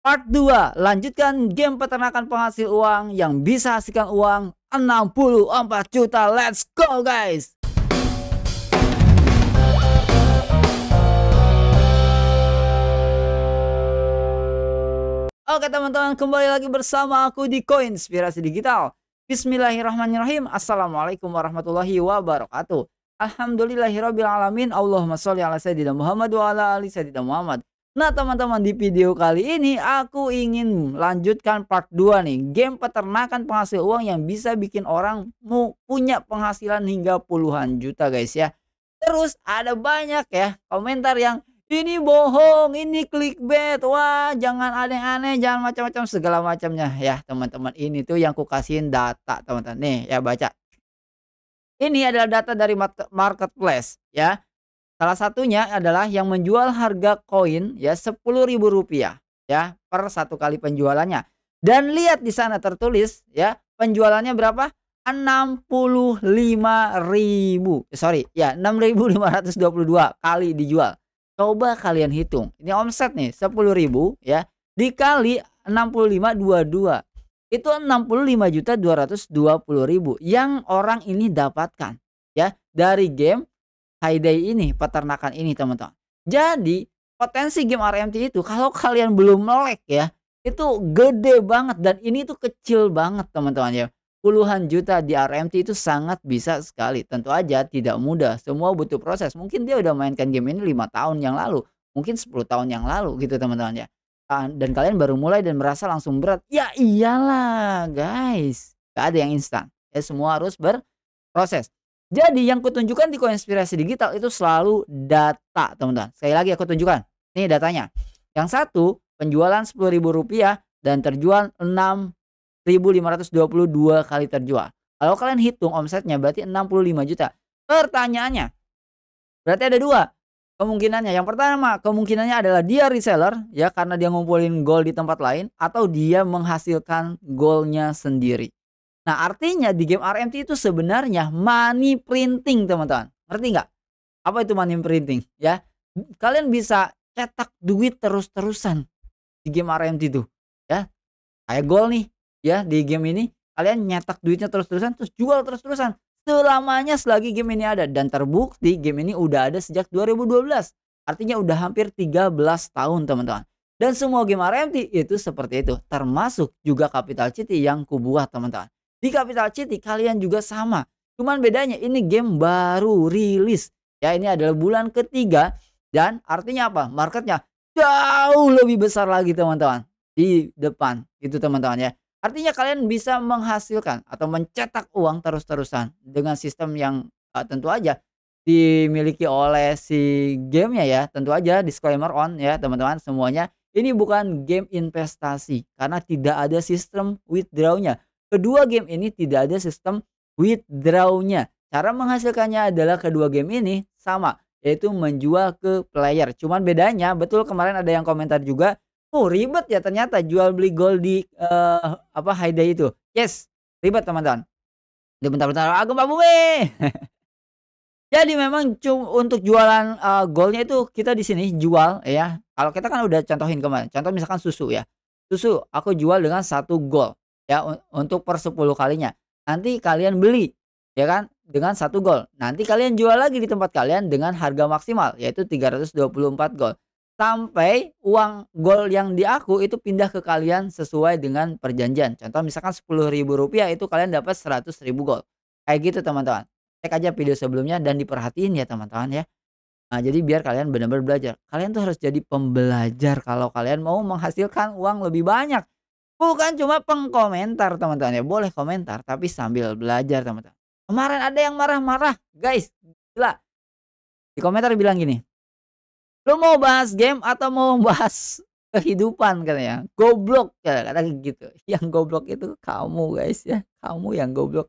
Part 2, lanjutkan game peternakan penghasil uang yang bisa hasilkan uang 64 juta. Let's go guys. Oke teman-teman, kembali lagi bersama aku di Koinspirasi Digital. Bismillahirrahmanirrahim. Assalamualaikum warahmatullahi wabarakatuh. Alhamdulillahirabbil alamin. Allahumma sholli ala sayyidina Muhammad wa ala ali sayyidina Muhammad. Nah teman-teman, di video kali ini aku ingin lanjutkan part 2 nih. Game peternakan penghasil uang yang bisa bikin orang mau punya penghasilan hingga puluhan juta guys ya. Terus ada banyak ya komentar yang ini bohong, ini clickbait, wah jangan aneh-aneh, jangan macam-macam segala macamnya ya teman-teman. Ini tuh yang ku kasihin data teman-teman. Nih ya baca. Ini adalah data dari marketplace ya. Salah satunya adalah yang menjual harga koin ya Rp10.000 ya per satu kali penjualannya. Dan lihat di sana tertulis ya penjualannya berapa? 65.000. Sorry ya 6.522 kali dijual. Coba kalian hitung. Ini omset nih 10.000 ya dikali 6522. Itu 65.220.000 yang orang ini dapatkan ya dari game Hayday ini, peternakan ini teman-teman. Jadi potensi game RMT itu kalau kalian belum melek ya, itu gede banget dan ini tuh kecil banget teman-teman ya. Puluhan juta di RMT itu sangat bisa sekali. Tentu aja tidak mudah, semua butuh proses. Mungkin dia udah mainkan game ini 5 tahun yang lalu, mungkin 10 tahun yang lalu gitu teman-teman ya. Dan kalian baru mulai dan merasa langsung berat. Ya iyalah guys, gak ada yang instan. Ya semua harus berproses. Jadi yang kutunjukkan di Koinspirasi Digital itu selalu data teman-teman. Sekali lagi aku tunjukkan. Nih datanya. Yang satu penjualan Rp10.000 dan terjual 6.522 kali terjual. Kalau kalian hitung omsetnya berarti 65 juta. Pertanyaannya, berarti ada dua kemungkinannya. Yang pertama kemungkinannya adalah dia reseller ya karena dia ngumpulin gold di tempat lain, atau dia menghasilkan goldnya sendiri. Nah artinya di game RMT itu sebenarnya money printing teman-teman. Ngerti nggak? Apa itu money printing? Ya kalian bisa cetak duit terus-terusan di game RMT itu. Ya kayak gold nih ya di game ini. Kalian nyetak duitnya terus-terusan terus jual terus-terusan. Selamanya selagi game ini ada. Dan terbukti game ini udah ada sejak 2012. Artinya udah hampir 13 tahun teman-teman. Dan semua game RMT itu seperti itu. Termasuk juga Capital City yang kubuat teman-teman. Di Capital City kalian juga sama. Cuman bedanya ini game baru rilis. Ya ini adalah bulan ketiga. Dan artinya apa? Marketnya jauh lebih besar lagi teman-teman. Di depan itu teman-teman ya. Artinya kalian bisa menghasilkan atau mencetak uang terus-terusan. Dengan sistem yang tentu aja dimiliki oleh si gamenya ya. Tentu aja disclaimer on ya teman-teman semuanya. Ini bukan game investasi. Karena tidak ada sistem withdrawnya. Kedua game ini tidak ada sistem withdraw-nya. Cara menghasilkannya adalah kedua game ini sama, yaitu menjual ke player. Cuman bedanya, betul kemarin ada yang komentar juga, oh ribet ya ternyata jual beli gold di Hayday itu. Yes, ribet teman-teman. Bentar-bentar, gempa bumi. Jadi memang untuk jualan goldnya itu kita di sini jual ya. Kalau kita kan udah contohin kemarin. Contoh misalkan susu ya. Susu aku jual dengan 1 gold. Ya untuk per 10 kalinya. Nanti kalian beli ya kan dengan 1 gold. Nanti kalian jual lagi di tempat kalian dengan harga maksimal yaitu 324 gold. Sampai uang gold yang di aku itu pindah ke kalian sesuai dengan perjanjian. Contoh misalkan Rp10.000 itu kalian dapat 100.000 gold. Kayak gitu teman-teman. Cek aja video sebelumnya dan diperhatiin ya teman-teman ya. Nah, jadi biar kalian benar-benar belajar. Kalian tuh harus jadi pembelajar kalau kalian mau menghasilkan uang lebih banyak. Bukan cuma pengkomentar teman-teman ya. Boleh komentar tapi sambil belajar teman-teman. Kemarin ada yang marah-marah guys. Gila. Di komentar bilang gini. Lu mau bahas game atau mau bahas kehidupan katanya. Goblok kata gitu. Yang goblok itu kamu guys ya. Kamu yang goblok.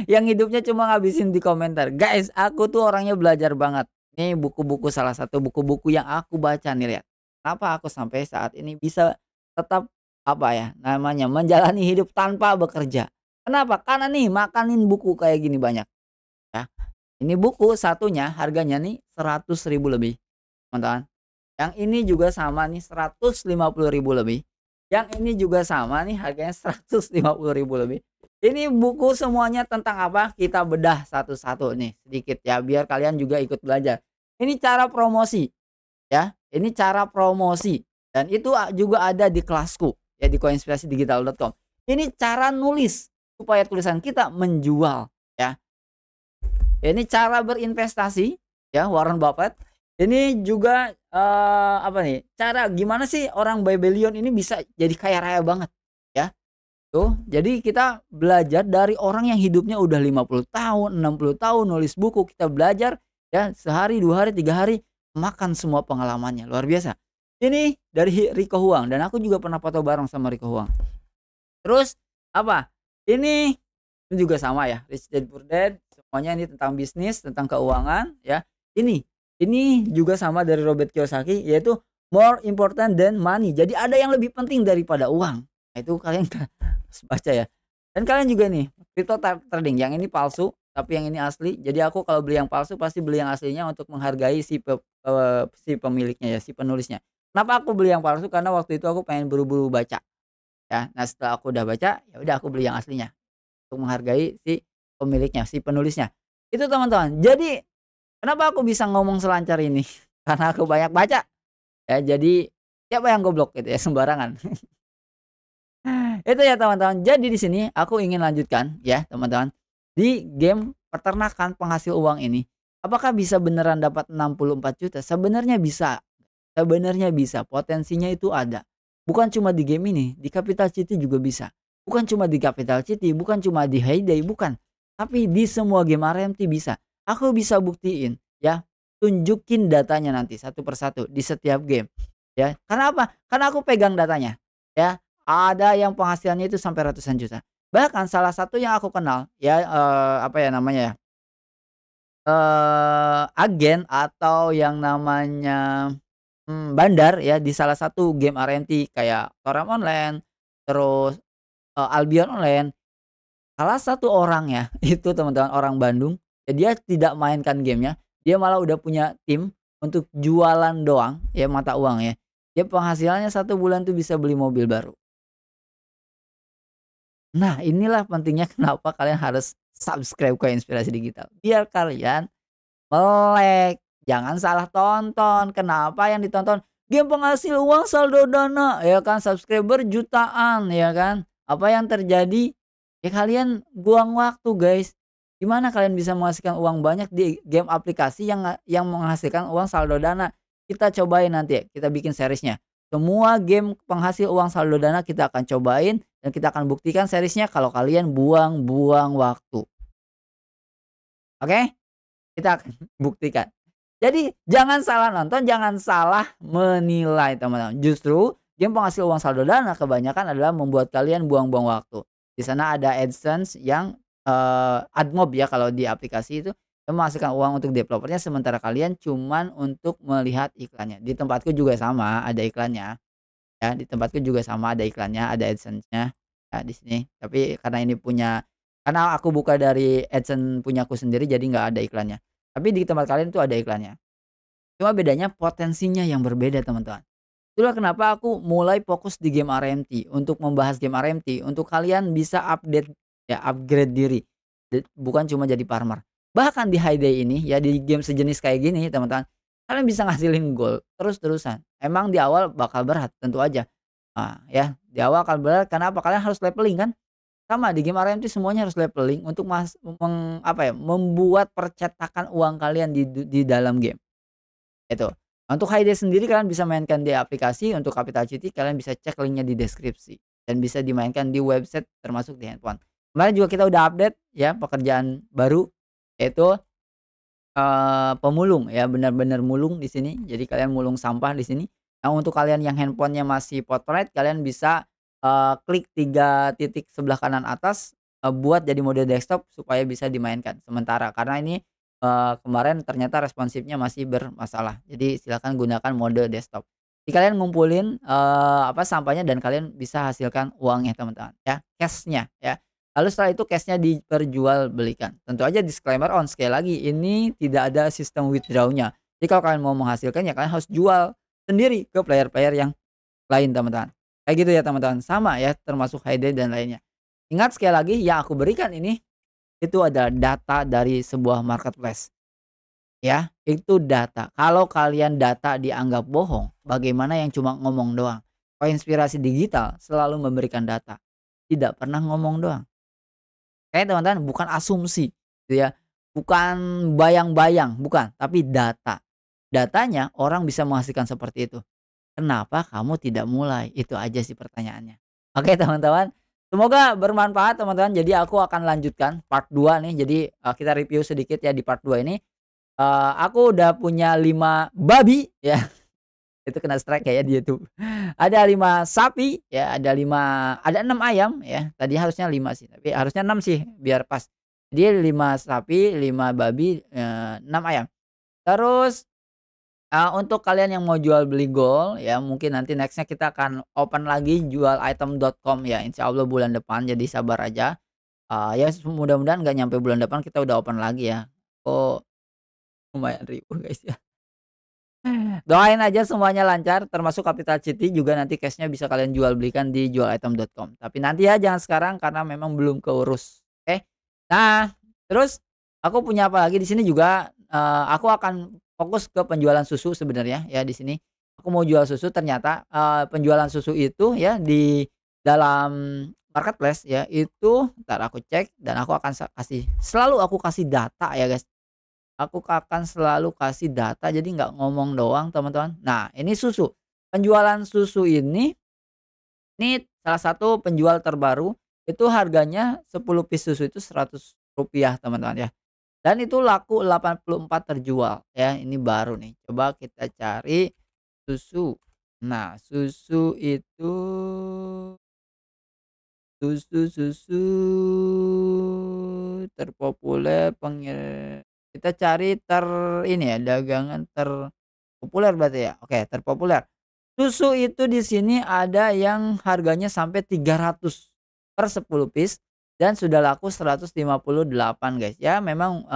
Yang hidupnya cuma ngabisin di komentar. Guys aku tuh orangnya belajar banget. Ini buku-buku salah satu buku-buku yang aku baca nih lihat. Kenapa aku sampai saat ini bisa tetap apa ya namanya menjalani hidup tanpa bekerja. Kenapa? Karena nih makanin buku kayak gini banyak ya. Ini buku satunya harganya nih 100.000 lebih teman-teman. Yang ini juga sama nih 150.000 lebih. Yang ini juga sama nih harganya 150.000 lebih. Ini buku semuanya tentang apa? Kita bedah satu-satu nih sedikit ya biar kalian juga ikut belajar. Ini cara promosi ya, ini cara promosi dan itu juga ada di kelasku ya di koinspirasidigital.com. Ini cara nulis supaya tulisan kita menjual ya. Ini cara berinvestasi ya Warren Buffett. Ini juga apa nih? Cara gimana sih orang Babylon ini bisa jadi kaya raya banget ya. Tuh, jadi kita belajar dari orang yang hidupnya udah 50 tahun, 60 tahun nulis buku, kita belajar ya sehari, 2 hari, 3 hari makan semua pengalamannya, luar biasa. Ini dari Rico Huang dan aku juga pernah foto bareng sama Rico Huang. Terus apa? Ini juga sama ya, Rich Dad Poor Dad, semuanya ini tentang bisnis, tentang keuangan ya. Ini juga sama dari Robert Kiyosaki yaitu more important than money. Jadi ada yang lebih penting daripada uang. Nah, itu kalian harus baca ya. Dan kalian juga nih, crypto trading yang ini palsu, tapi yang ini asli. Jadi aku kalau beli yang palsu pasti beli yang aslinya untuk menghargai si pemiliknya ya, si penulisnya. Kenapa aku beli yang palsu? Karena waktu itu aku pengen buru-buru baca. Ya. Nah, setelah aku udah baca, ya udah aku beli yang aslinya untuk menghargai si pemiliknya, si penulisnya. Itu teman-teman. Jadi kenapa aku bisa ngomong selancar ini? Karena aku banyak baca. Ya, jadi siapa yang goblok gitu ya sembarangan. Itu ya teman-teman. Jadi di sini aku ingin lanjutkan ya teman-teman. Di game peternakan penghasil uang ini, apakah bisa beneran dapat 64 juta? Sebenarnya bisa. Sebenarnya bisa. Potensinya itu ada. Bukan cuma di game ini, di Capital City juga bisa. Bukan cuma di Capital City, bukan cuma di Hayday, bukan. Tapi di semua game RMT bisa. Aku bisa buktiin ya. Tunjukin datanya nanti satu persatu di setiap game. Ya. Karena apa? Karena aku pegang datanya. Ya. Ada yang penghasilannya itu sampai ratusan juta. Bahkan salah satu yang aku kenal ya apa ya namanya ya? Agen atau yang namanya bandar ya di salah satu game RMT kayak Toram Online, terus Albion Online. Salah satu orang ya, itu teman-teman orang Bandung, ya dia tidak mainkan gamenya, dia malah udah punya tim untuk jualan doang ya mata uang ya. Dia penghasilannya 1 bulan tuh bisa beli mobil baru. Nah, inilah pentingnya kenapa kalian harus subscribe ke Inspirasi Digital. Biar kalian melek, jangan salah tonton. Kenapa yang ditonton? Game penghasil uang saldo dana, ya kan? Subscriber jutaan, ya kan? Apa yang terjadi? Ya kalian buang waktu, guys. Gimana kalian bisa menghasilkan uang banyak di game aplikasi yang menghasilkan uang saldo dana? Kita cobain nanti, kita bikin seriesnya. Semua game penghasil uang saldo dana kita akan cobain dan kita akan buktikan seriesnya kalau kalian buang-buang waktu. Oke? Kita akan buktikan. Jadi jangan salah nonton, jangan salah menilai teman-teman. Justru game penghasil uang saldo dana kebanyakan adalah membuat kalian buang-buang waktu. Di sana ada AdSense yang AdMob ya kalau di aplikasi itu yang menghasilkan uang untuk developernya sementara kalian cuman untuk melihat iklannya. Di tempatku juga sama ada iklannya. Ya, di tempatku juga sama ada iklannya, ada AdSense-nya. Ya, di sini. Tapi karena aku buka dari AdSense punyaku sendiri jadi nggak ada iklannya. Tapi di tempat kalian tuh ada iklannya. Cuma bedanya potensinya yang berbeda teman-teman. Itulah kenapa aku mulai fokus di game RMT untuk membahas game RMT untuk kalian bisa update ya upgrade diri. Bukan cuma jadi farmer. Bahkan di Hayday ini ya di game sejenis kayak gini teman-teman, kalian bisa ngasilin gold terus-terusan. Emang di awal bakal berat tentu aja. Nah, ya di awal akan berat karena apa? Kalian harus leveling kan? Sama di game RMT semuanya harus leveling untuk membuat percetakan uang kalian di dalam game. Itu. Untuk Hayday sendiri kalian bisa mainkan di aplikasi, untuk Capital City kalian bisa cek linknya di deskripsi dan bisa dimainkan di website termasuk di handphone. Kemarin juga kita udah update ya pekerjaan baru yaitu pemulung ya, benar-benar mulung di sini. Jadi kalian mulung sampah di sini. Nah, untuk kalian yang handphonenya masih portrait kalian bisa klik 3 titik sebelah kanan atas, buat jadi mode desktop supaya bisa dimainkan sementara. Karena ini kemarin ternyata responsifnya masih bermasalah. Jadi silakan gunakan mode desktop. Jadi kalian ngumpulin sampahnya dan kalian bisa hasilkan uangnya teman-teman ya, cash-nya ya. Lalu setelah itu cash-nya diperjualbelikan. Tentu aja disclaimer on sekali lagi ini tidak ada sistem withdraw-nya. Jadi kalau kalian mau menghasilkan ya kalian harus jual sendiri ke player-player yang lain teman-teman. Kayak gitu ya teman-teman, sama ya termasuk HID dan lainnya. Ingat sekali lagi yang aku berikan ini, itu adalah data dari sebuah marketplace. Ya, itu data. Kalau kalian data dianggap bohong, bagaimana yang cuma ngomong doang? Inspirasi digital selalu memberikan data, tidak pernah ngomong doang. Oke teman-teman, bukan asumsi gitu ya, bukan bayang-bayang, bukan, tapi data. Datanya orang bisa menghasilkan seperti itu. Kenapa kamu tidak mulai? Itu aja sih pertanyaannya. Oke teman-teman, semoga bermanfaat teman-teman. Jadi aku akan lanjutkan part 2 nih. Jadi, kita review sedikit ya di part 2 ini. Aku udah punya 5 babi ya, itu kena strike ya di YouTube. Ada 5 sapi ya, ada 6 ayam ya, tadi harusnya 5 sih, tapi harusnya 6 sih biar pas. Jadi 5 sapi, 5 babi, 6 ayam. Terus, untuk kalian yang mau jual beli gold ya, mungkin nanti next-nya kita akan open lagi jualitem.com ya, insyaallah bulan depan, jadi sabar aja. Ya mudah-mudahan nggak nyampe bulan depan kita udah open lagi ya. Oh, lumayan riuh guys ya. Doain aja semuanya lancar termasuk Capital City juga nanti cashnya bisa kalian jual belikan di jualitem.com. Tapi nanti ya jangan sekarang karena memang belum keurus, oke. Nah, terus aku punya apa lagi di sini juga, aku akan fokus ke penjualan susu sebenarnya ya di sini. Aku mau jual susu ternyata, penjualan susu itu ya di dalam marketplace ya itu entar aku cek dan aku akan selalu aku kasih data ya guys. Aku akan selalu kasih data jadi nggak ngomong doang teman-teman. Nah ini susu, penjualan susu ini salah satu penjual terbaru, itu harganya 10 piece susu itu Rp100 teman-teman ya. Dan itu laku 84 terjual ya, ini baru nih. Coba kita cari susu. Nah susu terpopuler kita cari ini ya, dagangan terpopuler berarti ya? Oke, terpopuler. Susu itu di sini ada yang harganya sampai 300 per 10 piece dan sudah laku 158 guys. Ya memang,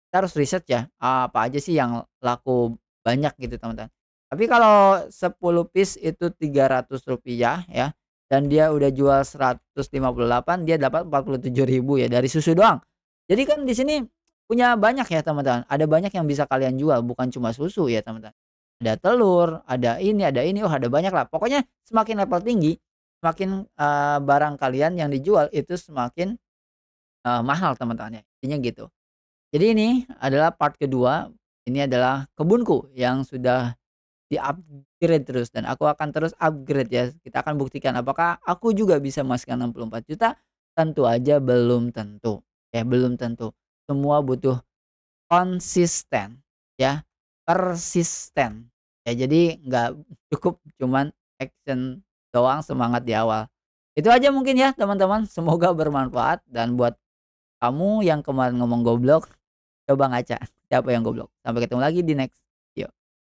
kita harus riset ya, apa aja sih yang laku banyak gitu teman-teman. Tapi kalau 10 piece itu Rp300 ya, dan dia udah jual 158 dia dapat 47.000 ya dari susu doang. Jadi kan di sini punya banyak ya teman-teman, ada banyak yang bisa kalian jual bukan cuma susu ya teman-teman. Ada telur, ada ini, oh ada banyak lah. Pokoknya semakin level tinggi, semakin, barang kalian yang dijual itu semakin, mahal teman-teman ya, intinya gitu. Jadi ini adalah part kedua, ini adalah kebunku yang sudah di-upgrade terus dan aku akan terus upgrade ya. Kita akan buktikan apakah aku juga bisa menghasilkan 64 juta. Tentu aja belum tentu, ya belum tentu. Semua butuh konsisten ya, persisten. Ya jadi nggak cukup cuman action doang, semangat di awal. Itu aja mungkin ya teman-teman, semoga bermanfaat dan buat kamu yang kemarin ngomong goblok, coba ngaca, siapa yang goblok. Sampai ketemu lagi di next